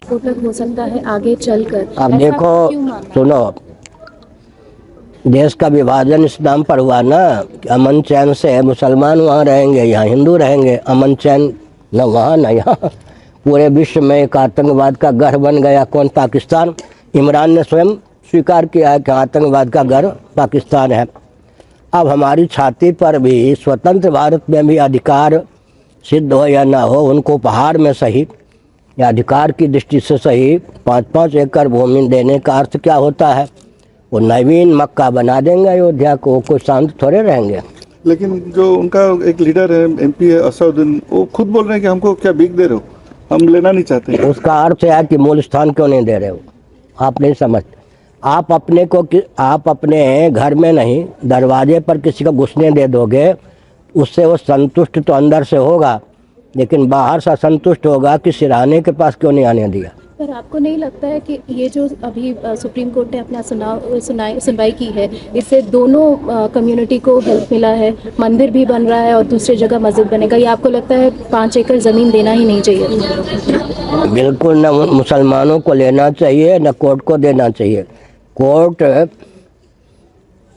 विस्फोटक हो सकता है आगे चलकर। अब देखो, सुनो, देश का विभाजन इस नाम पर हुआ ना कि अमन चैन से मुसलमान वहाँ रहेंगे, यहाँ हिंदू रहेंगे। अमन चैन न वहाँ न यहाँ, पूरे विश्व में एक आतंकवाद का घर बन गया। कौन? पाकिस्तान। इमरान ने स्वयं स्वीकार किया है कि आतंकवाद का घर पाकिस्तान है। अब हमारी छाती पर भी स्वतंत्र भारत में भी अधिकार सिद्ध हो या ना हो, उनको उपहार में सही या अधिकार की दृष्टि से सही 5-5 एकड़ भूमि देने का अर्थ क्या होता है? वो नवीन मक्का बना देंगे अयोध्या को, वो कोई शांत थोड़े रहेंगे। लेकिन जो उनका एक लीडर है, एमपी है असदुद्दीन, वो खुद बोल रहे हैं कि हमको क्या भीख दे रहे हो, हम लेना नहीं चाहते। उसका अर्थ है कि मूल स्थान क्यों नहीं दे रहे हो? आप नहीं समझते। आप अपने घर में नहीं, दरवाजे पर किसी को घुसने दे दोगे, उससे वो संतुष्ट तो अंदर से होगा, लेकिन बाहर से असंतुष्ट होगा कि सिरहाने के पास क्यों नहीं आने दिया। पर आपको नहीं लगता है कि ये जो अभी सुप्रीम कोर्ट ने अपना सुनवाई की है, इससे दोनों कम्युनिटी को हेल्प मिला है? मंदिर भी बन रहा है और दूसरी जगह मस्जिद बनेगा। ये आपको लगता है 5 एकड़ ज़मीन देना ही नहीं चाहिए? बिल्कुल, न मुसलमानों को लेना चाहिए न कोर्ट को देना चाहिए। कोर्ट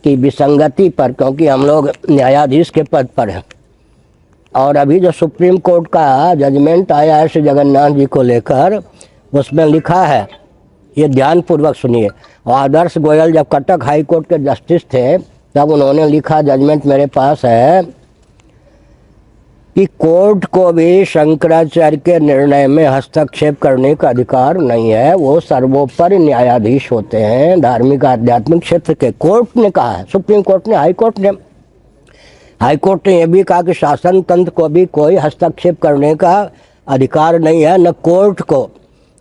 की विसंगति पर, क्योंकि हम लोग न्यायाधीश के पद पर हैं, और अभी जो सुप्रीम कोर्ट का जजमेंट आया है श्री जगन्नाथ जी को लेकर, उसमें लिखा है, ये ध्यानपूर्वक सुनिए। आदर्श गोयल जब कटक हाई कोर्ट के जस्टिस थे, तब उन्होंने लिखा, जजमेंट मेरे पास है, कि कोर्ट को भी शंकराचार्य के निर्णय में हस्तक्षेप करने का अधिकार नहीं है। वो सर्वोपरि न्यायाधीश होते हैं धार्मिक आध्यात्मिक क्षेत्र के। कोर्ट ने कहा है, सुप्रीम कोर्ट ने, हाई कोर्ट ने यह भी कहा कि शासन तंत्र को भी कोई हस्तक्षेप करने का अधिकार नहीं है, न कोर्ट को।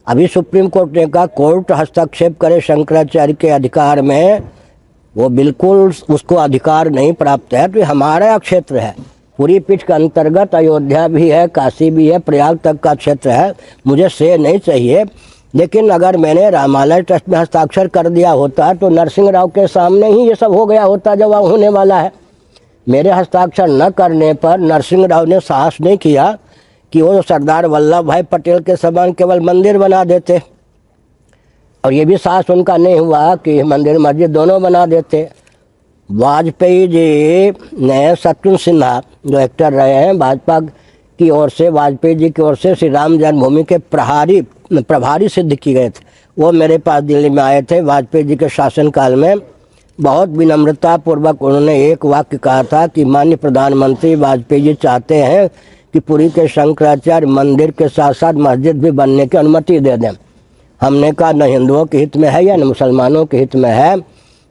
अभी सुप्रीम कोर्ट ने कहा कोर्ट हस्तक्षेप करे शंकराचार्य के अधिकार में, वो बिल्कुल उसको अधिकार नहीं प्राप्त है। तो हमारा क्षेत्र है, पूरी पीठ के अंतर्गत अयोध्या भी है, काशी भी है, प्रयाग तक का क्षेत्र है, मुझे से नहीं चाहिए। लेकिन अगर मैंने रामालय ट्रस्ट में हस्ताक्षर कर दिया होता तो नरसिंह राव के सामने ही ये सब हो गया होता जो वहाँ होने वाला है। मेरे हस्ताक्षर न करने पर नरसिंह राव ने साहस नहीं किया कि वो सरदार वल्लभ भाई पटेल के समान केवल मंदिर बना देते, और ये भी साहस उनका नहीं हुआ कि मंदिर मस्जिद दोनों बना देते। वाजपेयी जी ने, शत्रुघ्न सिन्हा जो एक्टर रहे हैं भाजपा की ओर से, वाजपेयी जी की ओर से श्री राम जन्मभूमि के प्रभारी सिद्ध किए गए थे। वो मेरे पास दिल्ली में आए थे वाजपेयी जी के शासनकाल में। बहुत विनम्रता पूर्वक उन्होंने एक वाक्य कहा था कि माननीय प्रधानमंत्री वाजपेयी जी चाहते हैं कि पुरी के शंकराचार्य मंदिर के साथ साथ मस्जिद भी बनने की अनुमति दे दें। हमने कहा न हिंदुओं के हित में है या न मुसलमानों के हित में है।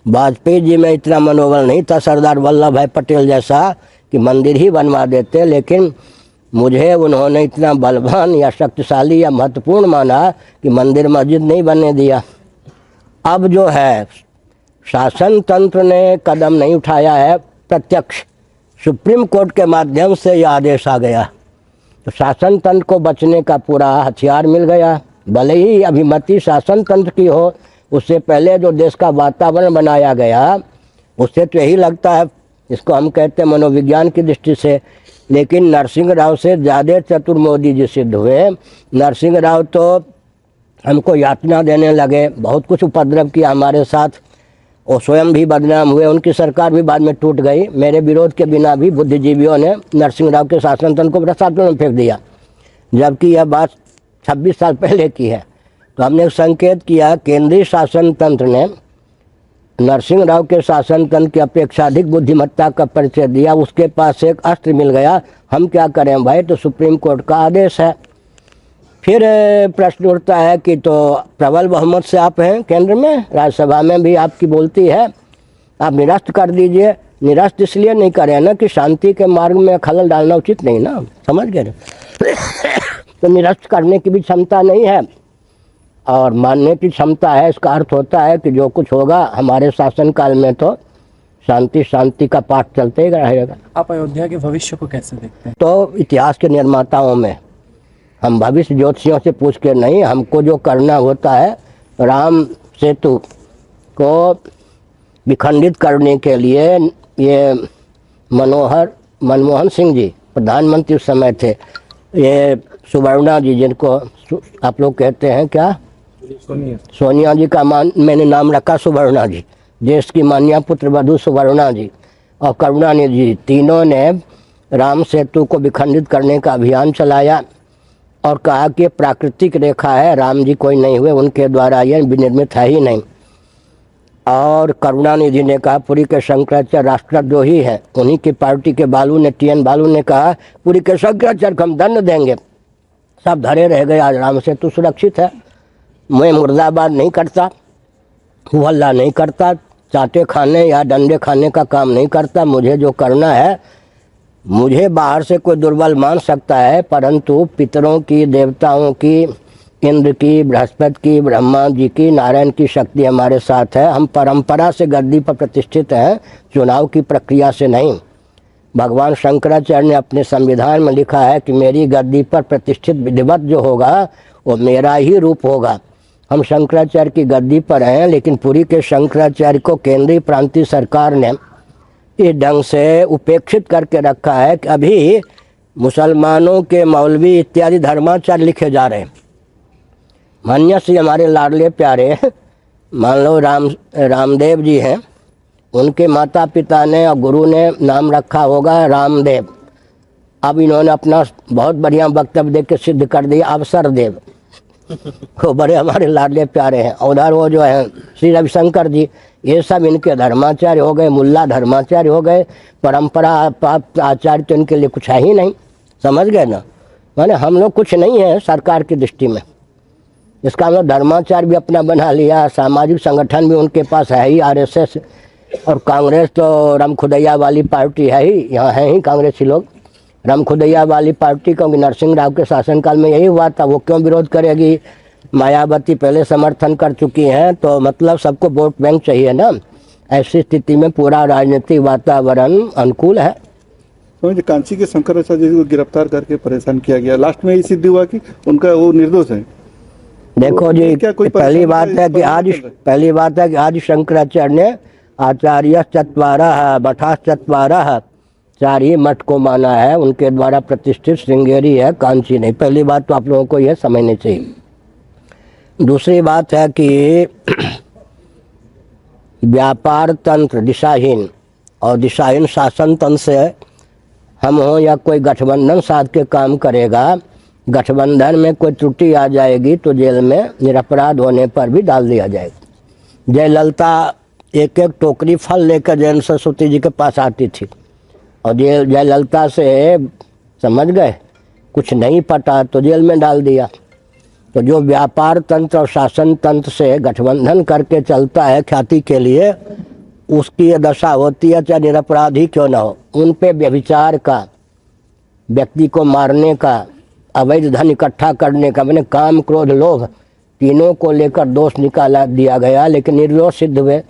वाजपेयी जी में इतना मनोबल नहीं था सरदार वल्लभ भाई पटेल जैसा कि मंदिर ही बनवा देते, लेकिन मुझे उन्होंने इतना बलवान या शक्तिशाली या महत्वपूर्ण माना कि मंदिर मस्जिद नहीं बनने दिया। अब जो है शासन तंत्र ने कदम नहीं उठाया है, प्रत्यक्ष सुप्रीम कोर्ट के माध्यम से यह आदेश आ गया, तो शासन तंत्र को बचने का पूरा हथियार मिल गया। भले ही अभिमति शासन तंत्र की हो, उससे पहले जो देश का वातावरण बनाया गया, उससे तो यही लगता है, इसको हम कहते हैं मनोविज्ञान की दृष्टि से। लेकिन नरसिंह राव से ज़्यादा चतुर मोदी जी सिद्ध हुए। नरसिंह राव तो हमको यातना देने लगे, बहुत कुछ उपद्रव किया हमारे साथ, और स्वयं भी बदनाम हुए। उनकी सरकार भी बाद में टूट गई। मेरे विरोध के बिना भी बुद्धिजीवियों ने नरसिंह राव के शासन तंत्र को प्रसाद में फेंक दिया, जबकि यह बात 26 साल पहले की है। तो हमने एक संकेत किया, केंद्रीय शासन तंत्र ने नरसिंह राव के शासन तंत्र की अपेक्षा अधिक बुद्धिमत्ता का परिचय दिया। उसके पास एक अस्त्र मिल गया, हम क्या करें भाई, तो सुप्रीम कोर्ट का आदेश है। फिर प्रश्न उठता है कि तो प्रबल बहुमत से आप हैं केंद्र में, राज्यसभा में भी आपकी बोलती है, आप निरस्त कर दीजिए। निरस्त इसलिए नहीं करें ना कि शांति के मार्ग में खलल डालना उचित नहीं ना, समझ गए? तो निरस्त करने की भी क्षमता नहीं है और मानने की क्षमता है। इसका अर्थ होता है कि जो कुछ होगा हमारे शासनकाल में तो शांति का पाठ चलते ही रहेगा। आप अयोध्या के भविष्य को कैसे देखते हैं? तो इतिहास के निर्माताओं में, हम भविष्य ज्योतिषियों से पूछ के नहीं, हमको जो करना होता है, राम सेतु को विखंडित करने के लिए ये मनमोहन सिंह जी प्रधानमंत्री उस समय थे, ये सुवर्णा जी जिनको आप लोग कहते हैं क्या, सोनिया जी का मैंने नाम रखा सुवर्णा जी, देश की मान्या पुत्र वधु सुवर्णा जी और करुणानिधि जी, तीनों ने राम सेतु को विखंडित करने का अभियान चलाया और कहा कि प्राकृतिक रेखा है, राम जी कोई नहीं हुए, उनके द्वारा यह विनिर्मित है ही नहीं। और करुणानिधि ने कहा पुरी के शंकराचार्य राष्ट्रद्रोही हैं, उन्हीं की पार्टी के बालू ने, TN बालू ने कहा पुरी के शंकराचार्य को हम दंड देंगे, सब धरे रह गए। आज राम सेतु सुरक्षित है। मैं मुर्दाबाद नहीं करता, हल्ला नहीं करता, चाटे खाने या डंडे खाने का काम नहीं करता। मुझे जो करना है, मुझे बाहर से कोई दुर्बल मान सकता है, परंतु पितरों की, देवताओं की, इंद्र की, बृहस्पति की, ब्रह्मा जी की, नारायण की शक्ति हमारे साथ है। हम परंपरा से गद्दी पर प्रतिष्ठित हैं, चुनाव की प्रक्रिया से नहीं। भगवान शंकराचार्य ने अपने संविधान में लिखा है कि मेरी गद्दी पर प्रतिष्ठित विधिवत जो होगा वो मेरा ही रूप होगा। हम शंकराचार्य की गद्दी पर हैं, लेकिन पुरी के शंकराचार्य को केंद्रीय प्रांतीय सरकार ने इस ढंग से उपेक्षित करके रखा है कि अभी मुसलमानों के मौलवी इत्यादि धर्माचार्य लिखे जा रहे हैं। मान्य श्री हमारे लाडले प्यारे, मान लो रामदेव जी हैं, उनके माता पिता ने और गुरु ने नाम रखा होगा रामदेव। अब इन्होंने अपना बहुत बढ़िया वक्तव्य दे के सिद्ध कर दिया अवसर देव। वो बड़े हमारे लाडले प्यारे हैं। उधर वो जो है श्री रविशंकर जी, ये सब इनके धर्माचार्य हो गए, मुल्ला धर्माचार्य हो गए। परंपरा आचार्य तो इनके लिए कुछ है ही नहीं, समझ गए ना। माने हम लोग कुछ नहीं है सरकार की दृष्टि में। इसका हम लोग धर्माचार्य भी अपना बना लिया, सामाजिक संगठन भी उनके पास है ही, RSS और कांग्रेस तो रामखुदैया वाली पार्टी है ही, यहाँ है ही कांग्रेसी लोग। रामखुदैया वाली पार्टी क्योंकि नरसिंह राव के शासनकाल में यही हुआ था, वो क्यों विरोध करेगी। मायावती पहले समर्थन कर चुकी हैं, तो मतलब सबको वोट बैंक चाहिए ना। ऐसी स्थिति में पूरा राजनीतिक वातावरण अनुकूल है। तो कांची के शंकराचार्य जी को गिरफ्तार करके परेशान किया गया, लास्ट में ये सिद्ध हुआ कि उनका वो निर्दोष है। देखो जी, पहली बात है कि आज शंकराचार्य ने आचार्य चत्वारः मठाश्चत्वारः, 4 ही मठ को माना है, उनके द्वारा प्रतिष्ठित श्रृंगेरी है, कांची नहीं। पहली बात तो आप लोगों को यह समझनी चाहिए। दूसरी बात है कि व्यापार तंत्र दिशाहीन और दिशाहीन शासन तंत्र से हम हो या कोई गठबंधन साध के काम करेगा, गठबंधन में कोई त्रुटि आ जाएगी तो जेल में निरपराध होने पर भी डाल दिया जाएगा। जयललिता एक एक टोकरी फल लेकर जैन सरस्वती जी के पास आती थी और जयललिता से समझ गए कुछ नहीं पटा तो जेल में डाल दिया। तो जो व्यापार तंत्र और शासन तंत्र से गठबंधन करके चलता है ख्याति के लिए, उसकी ये दशा होती है, चाहे निरपराधी क्यों ना हो। उन पे व्यभिचार का, व्यक्ति को मारने का, अवैध धन इकट्ठा करने का, मैंने काम क्रोध लोभ तीनों को लेकर दोष निकाला दिया गया, लेकिन निर्दोष सिद्ध हुए।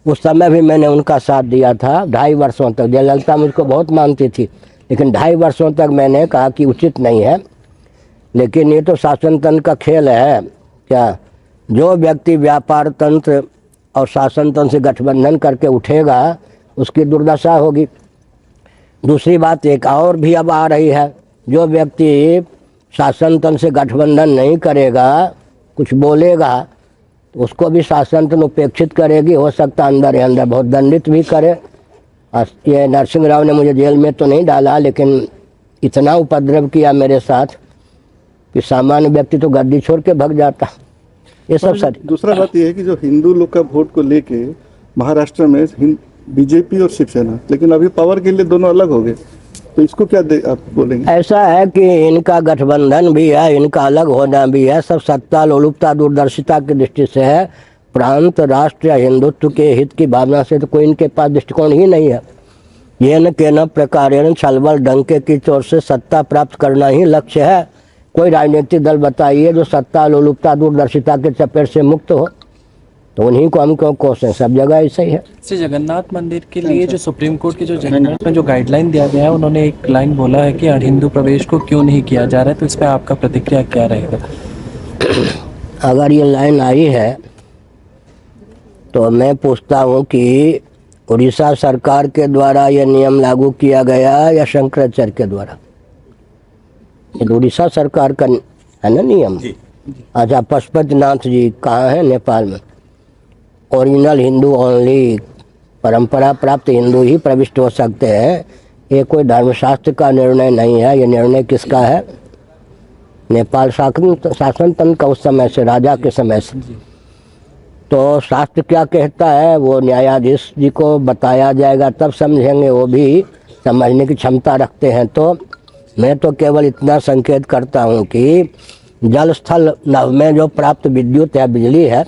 उस समय भी मैंने उनका साथ दिया था 2.5 वर्षों तक। जयललिता मुझको बहुत मानती थी, लेकिन 2.5 वर्षों तक मैंने कहा कि उचित नहीं है। लेकिन ये तो शासन तंत्र का खेल है क्या। जो व्यक्ति व्यापार तंत्र और शासन तंत्र से गठबंधन करके उठेगा उसकी दुर्दशा होगी। दूसरी बात एक और भी अब आ रही है, जो व्यक्ति शासन तंत्र से गठबंधन नहीं करेगा, कुछ बोलेगा, तो उसको भी शासन तंत्र उपेक्षित करेगी। हो सकता अंदर ही अंदर बहुत दंडित भी करे। ये नरसिंह राव ने मुझे जेल में तो नहीं डाला, लेकिन इतना उपद्रव किया मेरे साथ कि सामान्य व्यक्ति तो गद्दी छोड़ के भाग जाता। ये सब सर। दूसरा बात यह है कि जो हिंदू लोग का वोट को लेके महाराष्ट्र में बीजेपी और शिवसेना, लेकिन अभी पावर के लिए दोनों अलग हो गए, तो इसको क्या आप बोलेंगे। ऐसा है कि इनका गठबंधन भी है, इनका अलग होना भी है, सब सत्ता लोलुपता दूरदर्शिता की दृष्टि से है। प्रांत राष्ट्र या हिंदुत्व के हित की भावना से तो कोई इनके पास दृष्टिकोण ही नहीं है। ये न के न प्रकार छलबल डंके की चोर से सत्ता प्राप्त करना ही लक्ष्य है। कोई राजनीतिक दल बताइए जो सत्ता लोलुपता दूरदर्शिता के चपेट से मुक्त हो, तो उन्हीं को हम क्यों कोसें। सब जगह ऐसा ही है। श्री जगन्नाथ मंदिर के लिए जो सुप्रीम कोर्ट की जो जजमेंट में जो गाइडलाइन दिया गया है, उन्होंने एक लाइन बोला है कि हिंदू प्रवेश को क्यों नहीं किया जा रहा है, तो इस पर आपका प्रतिक्रिया क्या रहेगा। अगर ये लाइन आई है तो मैं पूछता हूँ कि उड़ीसा सरकार के द्वारा यह नियम लागू किया गया या शंकराचार्य के द्वारा। ये उड़ीसा सरकार का है ना नियम, अच्छा, पशुपतिनाथ जी कहाँ हैं? नेपाल में। ओरिजिनल हिंदू ओनली, परंपरा प्राप्त हिंदू ही प्रविष्ट हो सकते हैं। ये कोई धर्मशास्त्र का निर्णय नहीं है। ये निर्णय किसका है? नेपाल शासन तंत्र का उस समय से, राजा के समय से। तो शास्त्र क्या कहता है वो न्यायाधीश जी को बताया जाएगा, तब समझेंगे। वो भी समझने की क्षमता रखते हैं। तो मैं तो केवल इतना संकेत करता हूँ कि जल स्थल नभ में जो प्राप्त विद्युत है, बिजली है,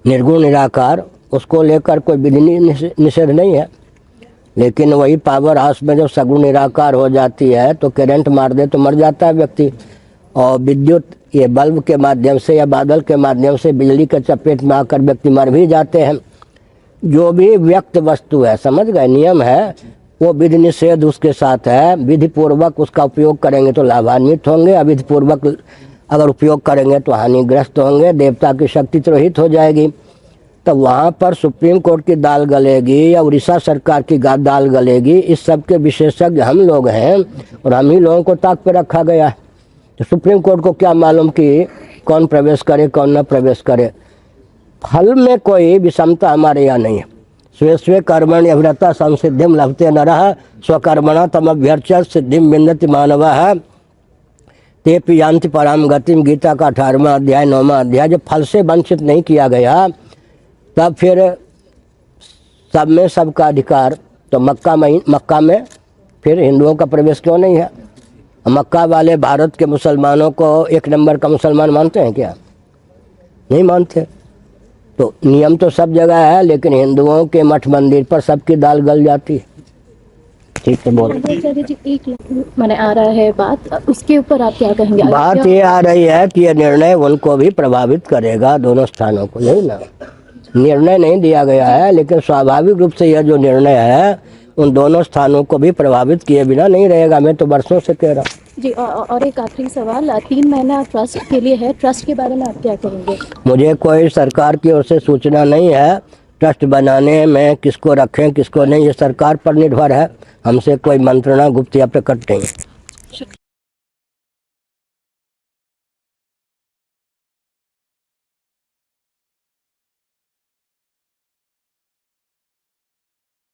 निर्गुण निराकार, उसको लेकर कोई विधि निषेध नहीं है। लेकिन वही पावर हाउस में जब सगुण निराकार हो जाती है तो करंट मार दे तो मर जाता है व्यक्ति। और विद्युत ये बल्ब के माध्यम से या बादल के माध्यम से बिजली के चपेट में आकर व्यक्ति मर भी जाते हैं। जो भी व्यक्त वस्तु है, समझ गए, नियम है, वो विधि निषेध उसके साथ है। विधि पूर्वक उसका उपयोग करेंगे तो लाभान्वित होंगे, अविधि पूर्वक अगर उपयोग करेंगे तो हानिग्रस्त होंगे, देवता की शक्ति त्रोहित हो जाएगी। तो वहाँ पर सुप्रीम कोर्ट की दाल गलेगी या उड़ीसा सरकार की दाल गलेगी, इस सब के विशेषज्ञ हम लोग हैं और हम ही लोगों को ताक पे रखा गया है। तो सुप्रीम कोर्ट को क्या मालूम कि कौन प्रवेश करे कौन न प्रवेश करे। फल में कोई विषमता हमारे यहाँ नहीं है। स्वे स्वे कर्मण्य अभिरता संसिद्धिम लभते नरः स्वकर्मणा तमभ्यर्च्य सिद्धिम विन्दति मानवः तेपि यान्ति पराम गतिम। गीता का 18वां अध्याय 9वां अध्याय। जब फल से वंचित नहीं किया गया तब फिर सब में सबका अधिकार। तो मक्का में फिर हिंदुओं का प्रवेश क्यों नहीं है? मक्का वाले भारत के मुसलमानों को एक नंबर का मुसलमान मानते हैं क्या? नहीं मानते। तो नियम तो सब जगह है, लेकिन हिंदुओं के मठ मंदिर पर सबकी दाल गल जाती है। ठीक है, बोल। जी, एक मैंने आ रहा है बात, उसके ऊपर आप क्या कहेंगे? बात ये आ रही है कि ये निर्णय उनको भी प्रभावित करेगा, दोनों स्थानों को। नहीं ना, निर्णय नहीं दिया गया है, लेकिन स्वाभाविक रूप से यह जो निर्णय है उन दोनों स्थानों को भी प्रभावित किए बिना नहीं रहेगा। मैं तो बरसों से कह रहा हूँ। जी, और एक आखिरी सवाल, 3 महीना ट्रस्ट के लिए है, ट्रस्ट के बारे में आप क्या कहेंगे? मुझे कोई सरकार की ओर से सूचना नहीं है। ट्रस्ट बनाने में किसको रखें किसको नहीं, ये सरकार पर निर्भर है। हमसे कोई मंत्रणा गुप्त या प्रकट नहीं है।